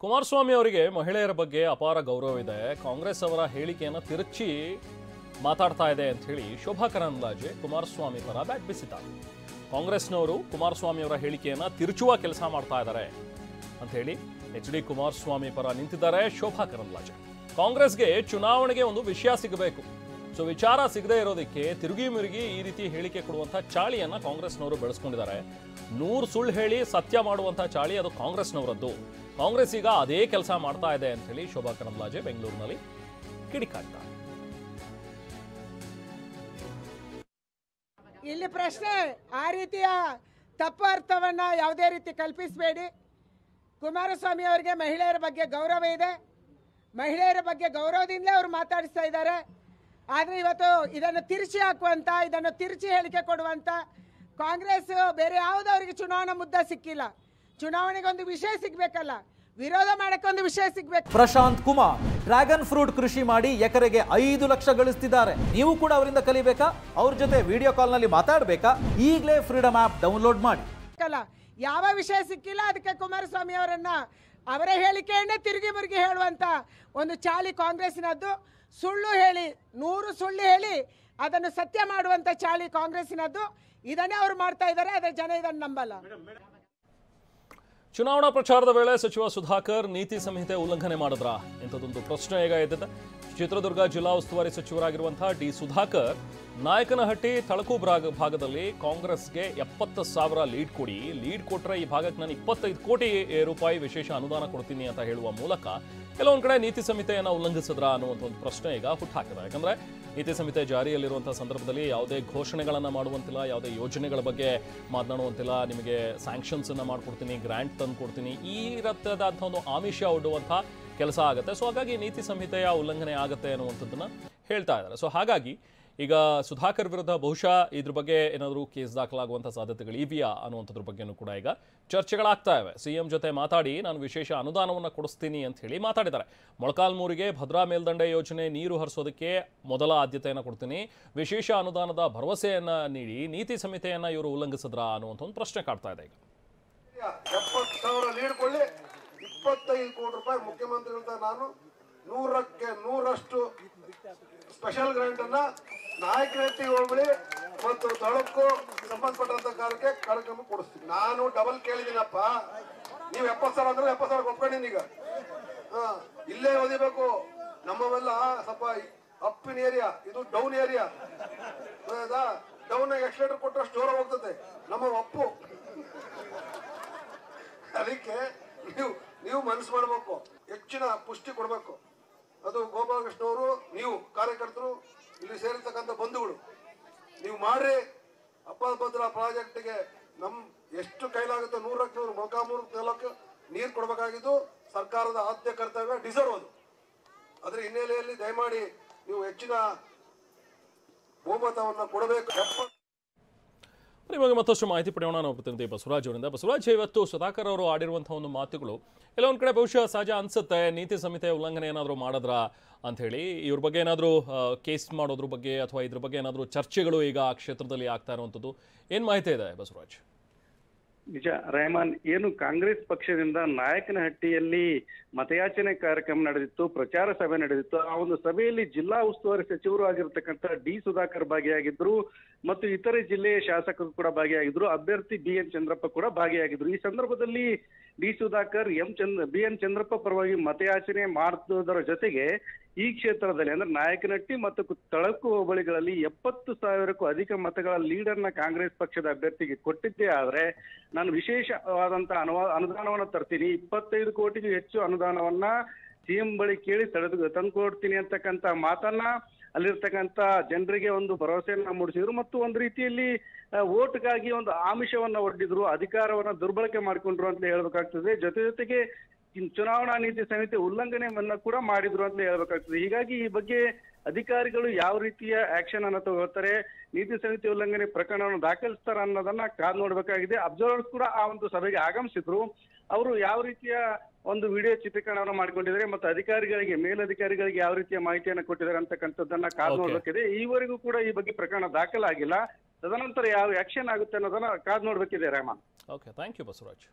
ಕುಮಾರಸ್ವಾಮಿ ಅವರಿಗೆ ಮಹಿಳೆಯರ ಬಗ್ಗೆ ಅಪಾರ ಗೌರವ ಇದೆ. ಕಾಂಗ್ರೆಸ್ ಅವರ ಹೇಳಿಕೆಯನ್ನು ತಿರುಚಿ ಮಾತಾಡ್ತಾ ಇದೆ ಅಂತ ಹೇಳಿ ಶೋಭಾ ಕರಂದ್ಲಾಜೆ ಕುಮಾರಸ್ವಾಮಿ ಪರ ಬ್ಯಾಟ್ ಬೀಸಿದ್ದಾರೆ. ಕಾಂಗ್ರೆಸ್ನವರು ಕುಮಾರಸ್ವಾಮಿ ಅವರ ಹೇಳಿಕೆಯನ್ನು ತಿರುಚುವ ಕೆಲಸ ಮಾಡ್ತಾ ಇದ್ದಾರೆ ಅಂತ ಹೇಳಿ ಎಚ್.ಡಿ. ಕುಮಾರಸ್ವಾಮಿ ಪರ ನಿಂತಿದ್ದಾರೆ ಶೋಭಾ ಕರಂದ್ಲಾಜೆ. ಕಾಂಗ್ರೆಸ್ಗೆ ಚುನಾವಣೆಗೆ ಒಂದು ವಿಷಯ ಸಿಗಬೇಕು. ಸೊ ವಿಚಾರ ಸಿಗದೇ ಇರೋದಕ್ಕೆ ತಿರುಗಿ ಮಿರುಗಿ ಈ ರೀತಿ ಹೇಳಿಕೆ ಕೊಡುವಂಥ ಚಾಳಿಯನ್ನ ಕಾಂಗ್ರೆಸ್ನವರು ಬೆಳೆಸ್ಕೊಂಡಿದ್ದಾರೆ. 100 ಸುಳ್ಳು ಹೇಳಿ ಸತ್ಯ ಮಾಡುವಂಥ ಚಾಳಿ ಅದು ಕಾಂಗ್ರೆಸ್ನವರದ್ದು. ಕಾಂಗ್ರೆಸ್ ಈಗ ಅದೇ ಕೆಲಸ ಮಾಡ್ತಾ ಇದೆ ಅಂತ ಹೇಳಿ ಶೋಭಾ ಕರಂದ್ಲಾಜೆ ಬೆಂಗಳೂರಿನಲ್ಲಿ ಕಿಡಿಕಾಡ್ತಾರೆ. ಇಲ್ಲಿ ಪ್ರಶ್ನೆ ಆ ರೀತಿಯ ತಪ್ಪು ಅರ್ಥವನ್ನ ಯಾವುದೇ ರೀತಿ ಕಲ್ಪಿಸಬೇಡಿ. ಕುಮಾರಸ್ವಾಮಿ ಅವರಿಗೆ ಮಹಿಳೆಯರ ಬಗ್ಗೆ ಗೌರವ ಇದೆ. ಮಹಿಳೆಯರ ಬಗ್ಗೆ ಗೌರವದಿಂದಲೇ ಅವರು ಮಾತಾಡಿಸ್ತಾ ಇದ್ದಾರೆ. ಆದರೆ ಇವತ್ತು ಇದನ್ನು ತಿರುಚಿ ಹಾಕುವಂತ, ಇದನ್ನು ತಿರುಚಿ ಹೇಳಿಕೆ ಕೊಡುವಂತ ಕಾಂಗ್ರೆಸ್ ಬೇರೆ ಯಾವುದೋ ಅವರಿಗೆ ಚುನಾವಣಾ ಮುದ್ದೆ ಸಿಕ್ಕಿಲ್ಲ. ಚುನಾವಣೆಗೆ ಒಂದು ವಿಷಯ ಸಿಗ್ಬೇಕಲ್ಲ, ವಿರೋಧ ಮಾಡಕ್ಕೆ ಒಂದು ವಿಷಯ ಸಿಗ್ಬೇಕು. ಪ್ರಶಾಂತ್ ಕುಮಾರ್ ಡ್ರ್ಯಾಗನ್ ಫ್ರೂಟ್ ಕೃಷಿ ಮಾಡಿ ಎಕರೆಗೆ 5 ಲಕ್ಷ ಗಳಿಸ್ತಿದ್ದಾರೆ. ನೀವು ಕೂಡ ಅವರಿಂದ ಕಲಿಬೇಕಾ? ಅವ್ರ ಜೊತೆ ವಿಡಿಯೋ ಕಾಲ್ ನಲ್ಲಿ ಮಾತಾಡಬೇಕಾ? ಈಗಲೇ ಫ್ರೀಡಮ್ ಆಪ್ ಡೌನ್ಲೋಡ್ ಮಾಡಿ. ಯಾವ ವಿಷಯ ಸಿಕ್ಕಿಲ್ಲ, ಅದಕ್ಕೆ ಕುಮಾರಸ್ವಾಮಿ ಅವರನ್ನ ಅವರ ಹೇಳಿಕೆಯನ್ನೇ ತಿರುಗಿ ಮುರುಗಿ ಹೇಳುವಂತ ಒಂದು ಚಾಳಿ ಕಾಂಗ್ರೆಸ್ಸಿನದ್ದು. ಸುಳ್ಳು ಹೇಳಿ 100 ಸುಳ್ಳು ಹೇಳಿ ಅದನ್ನು ಸತ್ಯ ಮಾಡುವಂತ ಚಾಳಿ ಕಾಂಗ್ರೆಸ್ಸಿನದ್ದು. ಇದನ್ನೇ ಅವರು ಮಾಡ್ತಾ ಇದ್ದಾರೆ. ಆದರೆ ಜನ ಇದನ್ನು ನಂಬಲ್ಲ. ಚುನಾವಣಾ ಪ್ರಚಾರದ ವೇಳೆ ಸಚಿವ ಸುಧಾಕರ್ ನೀತಿ ಸಂಹಿತೆ ಉಲ್ಲಂಘನೆ ಮಾಡಿದ್ರ ಇಂಥದ್ದೊಂದು ಪ್ರಶ್ನೆ ಈಗ ಎದ್ದಿದೆ. ಚಿತ್ರದುರ್ಗ ಜಿಲ್ಲಾ ಉಸ್ತುವಾರಿ ಸಚಿವರಾಗಿರುವಂತಹ ಡಿ ಸುಧಾಕರ್ ನಾಯಕನಹಟ್ಟಿ ತಳಕು ಭಾಗದಲ್ಲಿ ಕಾಂಗ್ರೆಸ್ಗೆ 70,000 ಲೀಡ್ ಕೊಡಿ, ಲೀಡ್ ಕೊಟ್ಟರೆ ಈ ಭಾಗಕ್ಕೆ ನಾನು 25 ಕೋಟಿ ರೂಪಾಯಿ ವಿಶೇಷ ಅನುದಾನ ಕೊಡ್ತೀನಿ ಅಂತ ಹೇಳುವ ಮೂಲಕ ಕೆಲವೊಂದು ಕಡೆ ನೀತಿ ಸಂಹಿತೆಯನ್ನು ಉಲ್ಲಂಘಿಸಿದ್ರ ಅನ್ನುವಂಥ ಒಂದು ಪ್ರಶ್ನೆ ಈಗ ಹುಟ್ಟಾಕಿದೆ. ಯಾಕಂದ್ರೆ ನೀತಿ ಸಂಹಿತೆ ಜಾರಿಯಲ್ಲಿರುವಂಥ ಸಂದರ್ಭದಲ್ಲಿ ಯಾವುದೇ ಘೋಷಣೆಗಳನ್ನು ಮಾಡುವಂತಿಲ್ಲ, ಯಾವುದೇ ಯೋಜನೆಗಳ ಬಗ್ಗೆ ಮಾತನಾಡುವಂತಿಲ್ಲ, ನಿಮಗೆ ಸ್ಯಾಂಕ್ಷನ್ಸ್ ಅನ್ನು ಮಾಡ್ಕೊಡ್ತೀನಿ, ಗ್ರಾಂಟ್ ತಂದು ಕೊಡ್ತೀನಿ, ಈ ರೀತಿಯಾದಂಥ ಒಂದು ಆಮಿಷ ಒಡ್ಡುವಂಥ ಕೆಲಸ ಆಗುತ್ತೆ. ಸೊ ಹಾಗಾಗಿ ನೀತಿ ಸಂಹಿತೆಯ ಉಲ್ಲಂಘನೆ ಆಗುತ್ತೆ ಅನ್ನುವಂಥದ್ದನ್ನು ಹೇಳ್ತಾ ಇದ್ದಾರೆ. ಸೊ ಹಾಗಾಗಿ ಈಗ ಸುಧಾಕರ್ ವಿರುದ್ಧ ಬಹುಶಃ ಇದ್ರ ಬಗ್ಗೆ ಏನಾದರೂ ಕೇಸ್ ದಾಖಲಾಗುವಂಥ ಸಾಧ್ಯತೆಗಳು ಇದೆಯಾ ಅನ್ನುವಂಥದ್ರ ಬಗ್ಗೆನೂ ಕೂಡ ಈಗ ಚರ್ಚೆಗಳಾಗ್ತಾ ಇವೆ. ಸಿಎಂ ಜೊತೆ ಮಾತಾಡಿ ನಾನು ವಿಶೇಷ ಅನುದಾನವನ್ನು ಕೊಡಿಸ್ತೀನಿ ಅಂತ ಹೇಳಿ ಮಾತಾಡಿದ್ದಾರೆ. ಮೊಳಕಾಲ್ಮೂರಿಗೆ ಭದ್ರಾ ಮೇಲ್ದಂಡೆ ಯೋಜನೆ ನೀರು ಹರಿಸೋದಕ್ಕೆ ಮೊದಲ ಆದ್ಯತೆಯನ್ನು ಕೊಡ್ತೀನಿ, ವಿಶೇಷ ಅನುದಾನದ ಭರವಸೆಯನ್ನು ನೀಡಿ ನೀತಿ ಸಂಹಿತೆಯನ್ನು ಇವರು ಉಲ್ಲಂಘಿಸಿದ್ರ ಅನ್ನುವಂಥ ಒಂದು ಪ್ರಶ್ನೆ ಕಾಡ್ತಾ ಇದೆ. ಈಗ 70,000 ಲೀಡ್ ಕೊಳ್ಳಿ, 25 ಕೋಟಿ ರೂಪಾಯಿ ಮುಖ್ಯಮಂತ್ರಿಗಳಿಂದ ನಾನು 100ಕ್ಕೆ 100ರಷ್ಟು ಸ್ಪೆಷಲ್ ಗ್ರಾಂಟ್ ಅನ್ನ ನಾಯಕನಹಟ್ಟಿ ಹೋಬಳಿ ಮತ್ತು ತಳಕು ಸಂಬಂಧಪಟ್ಟಂತ ಕಾರ್ಯಕ್ರಮ ಕೊಡಿಸ್ತೀನಿ. ನಾನು ಡಬಲ್ ಕೇಳಿದ್ದೀನಪ್ಪ, ನೀವು 70,000 ಅಂದ್ರೆ 70,000 ಒಪ್ಕೊಂಡಿನಿ. ಈಗ ಇಲ್ಲೇ ಓದಿಬೇಕು. ನಮ್ಮವೆಲ್ಲ ಸ್ವಲ್ಪ ಅಪ್ಪಿನ ಏರಿಯಾ, ಇದು ಡೌನ್ ಏರಿಯಾ. ಡೌನ್ ಎಕ್ಸ್ಲೇಟರ್ ಕೊಟ್ಟಷ್ಟು ಜೋರ ಹೋಗ್ತದೆ ನಮ್ಮ ಅಪ್ಪು. ಅದಕ್ಕೆ ನೀವು ಮನಸ್ಸು ಮಾಡಬೇಕು, ಹೆಚ್ಚಿನ ಪುಷ್ಟಿ ಕೊಡಬೇಕು. ಅದು ಗೋಪಾಲಕೃಷ್ಣ ಅವರು, ನೀವು ಕಾರ್ಯಕರ್ತರು, ಇಲ್ಲಿ ಸೇರಿರ್ತಕ್ಕಂಥ ಬಂಧುಗಳು, ನೀವು ಮಾಡ್ರಿ. ಅಪ್ಪಭದ್ರಾ ಪ್ರಾಜೆಕ್ಟ್ಗೆ ನಮ್ ಎಷ್ಟು ಕೈಲಾಗುತ್ತೆ 100ಕ್ಕೆ 100 ಮೊಳಕಾಲ್ಮೂರು ತಾಲೂಕು ನೀರು ಕೊಡಬೇಕಾಗಿದ್ದು ಸರ್ಕಾರದ ಆದ್ಯ ಕರ್ತವ್ಯ, ಡಿಸರ್ವ್ ಅದು. ಅದ್ರ ಹಿನ್ನೆಲೆಯಲ್ಲಿ ದಯಮಾಡಿ ನೀವು ಹೆಚ್ಚಿನ ಬಹುಮತವನ್ನು ಕೊಡಬೇಕು. ಇವಾಗ ಮತ್ತಷ್ಟು ಮಾಹಿತಿ ಪಡೆಯೋಣ ನಾವು ಪ್ರತಿನಿಧಿ ಬಸವರಾಜ್ ಅವರಿಂದ. ಬಸವರಾಜ್, ಇವತ್ತು ಸುಧಾಕರ್ ಅವರು ಆಡಿರುವಂಥ ಒಂದು ಮಾತುಗಳು ಎಲ್ಲ ಒಂದು ಕಡೆ ಬಹುಶಃ ಸಹಜ ಅನ್ಸುತ್ತೆ. ನೀತಿ ಸಂಹಿತೆ ಉಲ್ಲಂಘನೆ ಏನಾದರೂ ಮಾಡಿದ್ರ ಅಂತ ಹೇಳಿ ಇವ್ರ ಬಗ್ಗೆ ಏನಾದರೂ ಕೇಸ್ ಮಾಡೋದ್ರ ಬಗ್ಗೆ ಅಥವಾ ಇದ್ರ ಬಗ್ಗೆ ಏನಾದರೂ ಚರ್ಚೆಗಳು ಈಗ ಆ ಕ್ಷೇತ್ರದಲ್ಲಿ ಆಗ್ತಾ ಇರುವಂಥದ್ದು ಏನು ಮಾಹಿತಿ ಇದೆ ಬಸವರಾಜ್? ನಿಜ ರೆಹಮಾನ್, ಏನು ಕಾಂಗ್ರೆಸ್ ಪಕ್ಷದಿಂದ ನಾಯಕನಹಟ್ಟಿಯಲ್ಲಿ ಮತಯಾಚನೆ ಕಾರ್ಯಕ್ರಮ ನಡೆದಿತ್ತು, ಪ್ರಚಾರ ಸಭೆ ನಡೆದಿತ್ತು. ಆ ಒಂದು ಸಭೆಯಲ್ಲಿ ಜಿಲ್ಲಾ ಉಸ್ತುವಾರಿ ಸಚಿವರು ಆಗಿರ್ತಕ್ಕಂಥ ಡಿ ಸುಧಾಕರ್ ಭಾಗಿಯಾಗಿದ್ರು ಮತ್ತು ಇತರೆ ಜಿಲ್ಲೆಯ ಶಾಸಕರು ಕೂಡ ಭಾಗಿಯಾಗಿದ್ರು. ಅಭ್ಯರ್ಥಿ ಬಿ.ಎನ್. ಚಂದ್ರಪ್ಪ ಕೂಡ ಭಾಗಿಯಾಗಿದ್ರು. ಈ ಸಂದರ್ಭದಲ್ಲಿ ಡಿ ಸುಧಾಕರ್ ಬಿ.ಎನ್. ಚಂದ್ರಪ್ಪ ಪರವಾಗಿ ಮತಯಾಚನೆ ಮಾಡುವುದರ ಜೊತೆಗೆ ಈ ಕ್ಷೇತ್ರದಲ್ಲಿ ಅಂದ್ರೆ ನಾಯಕನಹಟ್ಟಿ ಮತ್ತು ತಳಕು ಹೋಬಳಿಗಳಲ್ಲಿ 70,000ಕ್ಕೂ ಅಧಿಕ ಮತಗಳ ಲೀಡರ್ನ ಕಾಂಗ್ರೆಸ್ ಪಕ್ಷದ ಅಭ್ಯರ್ಥಿಗೆ ಕೊಟ್ಟಿದ್ದೇ ಆದ್ರೆ ನಾನು ವಿಶೇಷವಾದಂತಹ ಅನುದಾನವನ್ನು ತರ್ತೀನಿ, 25 ಕೋಟಿಗೂ ಹೆಚ್ಚು ಅನುದಾನವನ್ನ ಸಿಎಂ ಬಳಿ ಕೇಳಿ ತಂದುಕೊಡ್ತೀನಿ ಅಂತಕ್ಕಂಥ ಮಾತನ್ನ ಅಲ್ಲಿರ್ತಕ್ಕಂಥ ಜನರಿಗೆ ಒಂದು ಭರವಸೆಯನ್ನ ಮೂಡಿಸಿದ್ರು ಮತ್ತು ಒಂದು ರೀತಿಯಲ್ಲಿ ಓಟ್ಗಾಗಿ ಒಂದು ಆಮಿಷವನ್ನ ಒಡ್ಡಿದ್ರು, ಅಧಿಕಾರವನ್ನ ದುರ್ಬಳಕೆ ಮಾಡಿಕೊಂಡ್ರು ಅಂತ ಹೇಳ್ಬೇಕಾಗ್ತದೆ. ಜೊತೆಗೆ ಚುನಾವಣಾ ನೀತಿ ಸಂಹಿತೆ ಉಲ್ಲಂಘನೆಯನ್ನ ಕೂಡ ಮಾಡಿದ್ರು ಅಂತ ಹೇಳ್ಬೇಕಾಗ್ತದೆ. ಹೀಗಾಗಿ ಈ ಬಗ್ಗೆ ಅಧಿಕಾರಿಗಳು ಯಾವ ರೀತಿಯ ಆಕ್ಷನ್ ಅನ್ನ ತಗೋತಾರೆ, ನೀತಿ ಸಂಹಿತೆ ಉಲ್ಲಂಘನೆ ಪ್ರಕರಣವನ್ನು ದಾಖಲಿಸ್ತಾರ ಅನ್ನೋದನ್ನ ಕಾದು ನೋಡ್ಬೇಕಾಗಿದೆ. ಅಬ್ಸರ್ವರ್ಸ್ ಕೂಡ ಆ ಒಂದು ಸಭೆಗೆ ಆಗಮಿಸಿದ್ರು. ಅವರು ಯಾವ ರೀತಿಯ ಒಂದು ವಿಡಿಯೋ ಚಿತ್ರೀಕರಣವನ್ನು ಮಾಡಿಕೊಂಡಿದ್ದಾರೆ ಮತ್ತು ಅಧಿಕಾರಿಗಳಿಗೆ, ಮೇಲಧಿಕಾರಿಗಳಿಗೆ ಯಾವ ರೀತಿಯ ಮಾಹಿತಿಯನ್ನು ಕೊಟ್ಟಿದ್ದಾರೆ ಅಂತಕ್ಕಂಥದ್ದನ್ನ ಕಾದು ನೋಡ್ಬೇಕಿದೆ. ಈವರೆಗೂ ಕೂಡ ಈ ಬಗ್ಗೆ ಪ್ರಕರಣ ದಾಖಲಾಗಿಲ್ಲ. ತದನಂತರ ಯಾವ ಆಕ್ಷನ್ ಆಗುತ್ತೆ ಅನ್ನೋದನ್ನ ಕಾದು ನೋಡ್ಬೇಕಿದೆ Rehman. Okay, thank you Basavaraj.